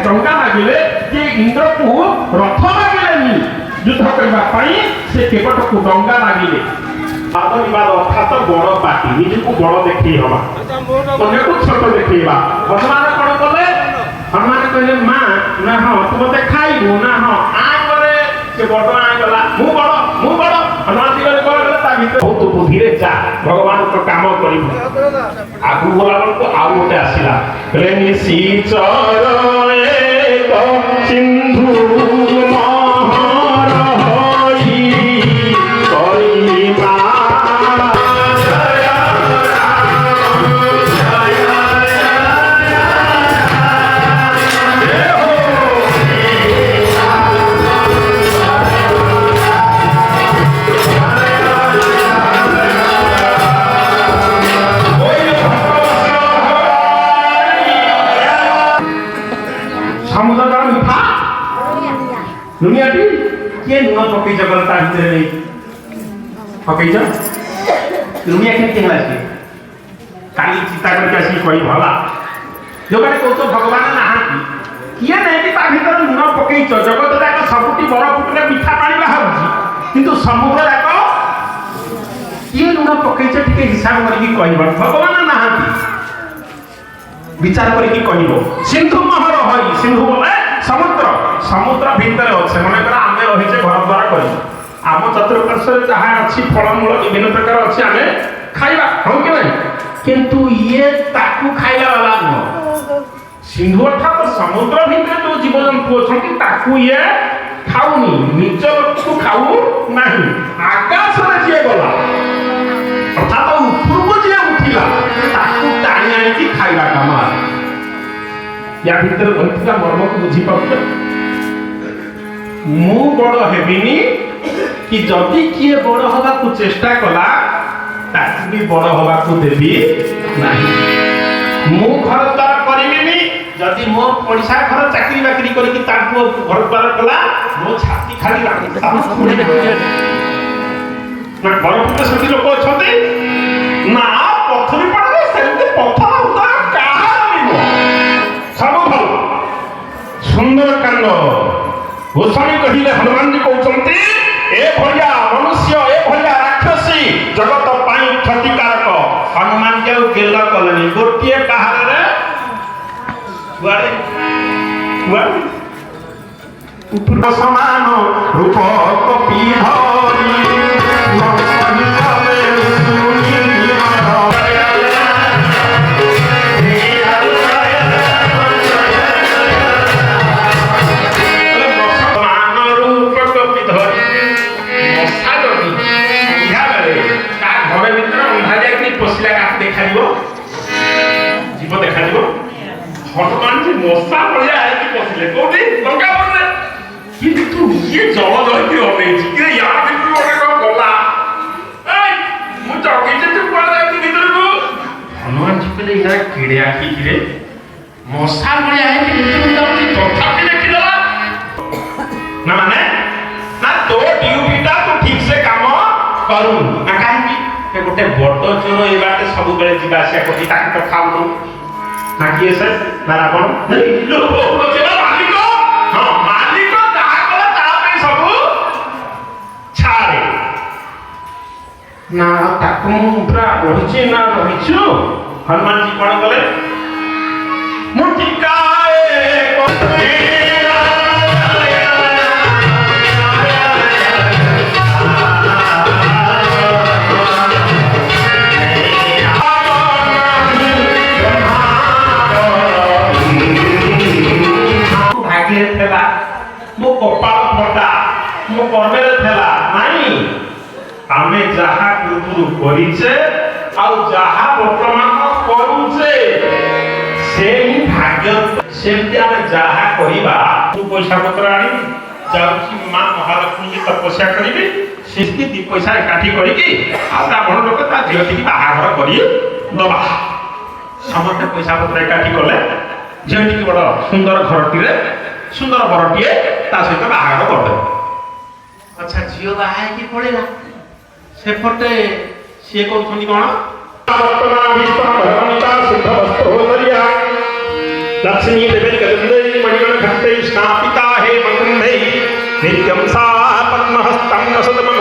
डंगा मागिले जे इंद्र को रथ मागिलेनी युद्ध करने से केवट को डंगा मागिले वाद विवाद अर्थात बड़ पार्टी निजक बड़ देखी हवा अन्य को छोट देखा हनुमान कौन कले हनुमान कहले माँ ना हाँ तू मत खाइबू ना हाँ आगे से बड़ आगला मु बड़ हनुमान जी गले बहुत बुद्धि जा भगवान तो काम कर आगू गला बेलू आउ गोटे आसला सिंधु दुनिया टी के नुआ पकई जगलता भीतर नहीं पकई जा दुनिया के केला से काली चिता करके आसी कोई भला जो बारे को तो भगवान नाहांती किए नहीं कि ता भीतर नुआ पकई छ जगत जाक सबुटी बड़ फुटले मिठा पानी बाहरजी किंतु समुद्र जाक ये नुआ पकई छ ठीक हिसाब करके कहबो भगवान नाहांती विचार करके कहबो सिंधु महर होई सिंधु बोले समुद्र समुद्र भितर अच्छे मन कर आम रहीचे घर द्वारा कर आम चतुर्पार्श्व जहाँ अच्छी फलमूल विभिन्न प्रकार अच्छी आम खाइबा हम कि नहीं किंतु ये ताकू खाइला वाला नुह सिंधु अर्थात समुद्र भितर जो जीवजंतु अच्छा ताकू ये खाऊनी निज को खाऊ ना आकाश में जी गला अर्थात उपरको जी उठिला ताकू टाणी आनी खाइबा काम या भीतर भरथिला मर्म को बुझी पाउछ मु बड़ हेबिनी कि जदि किए बड़ हवा को चेष्टा कला ताकि भी बड़ हवा को देबी नाही मु घर द्वार करिबिनी जदि मो पड़िसा घर चाकरी बाकरी करी कि ताकू घर द्वार कला मो छाती खाली लागे ना बरपुर सती लोक अछते ना पथरी पड़े सेते पथर उतार सुंदर कांड गोस्वामी कहले हनुमान जी कहते ए भैया मनुष्य ए भैया राक्षसी जगत पाई क्षतिकारक हनुमान के गेल कलनी गोटे पहाड़ रे ऊपर समान रूप कपि धरी हनुमान जी मशा पड़िया है कि पसिले कोठी लंका पड़ले किंतु ये जल जयती होते कि यार बिल्कुल ओटे को गला ए मु जगी जे तू पड़ जाती भीतर को हनुमान जी पहले यार कीड़े आखी रे मशा पड़िया है कि भीतर जाउची तथापि देखिला ना माने ना तो ड्यूटीटा तो ठीक से काम करू ना काहे कि गोटे बड़ चोर ए बाटे सब बेले जिबा आसिया कोठी ताके तो खाऊ ताकि ऐसे ना रावण नहीं लोग चला मालिक हां मालिक जहां कला ता पे सब छाड़े ना ताकू पूरा रहिचे ना रहिछु हनुमान जी कोन कले मुटिकाए मो कपाल फटा मो कर्मेर थेला नहीं आमे जहा पूर्व करिचे आ जहा वर्तमान करूचे से ही भाग्य सेमती आमे जहा करिबा तू पैसा पत्र आनी जाउची मां महालक्ष्मी की तपस्या करिबी सेस्ती दी पैसा इकाठी करिकी आटा बड़ लोक ता झियती की बाहाघर करी दबा समस्त पैसा पत्र इकाठी करले झियती की बड़ सुंदर घरटी रे सुंदर बरटीए ता सहित बाहाघर करदे अच्छा झियो बाहा की पड़ेला सेपटे से कोथनी कोन वर्तमान विश्व भगवंता सिद्ध वस्त्र हो दरिया लक्ष्मी देवी कदंदई मणिगण पिता हे मकुंभे नित्यं सा पद्महस्तं वसतम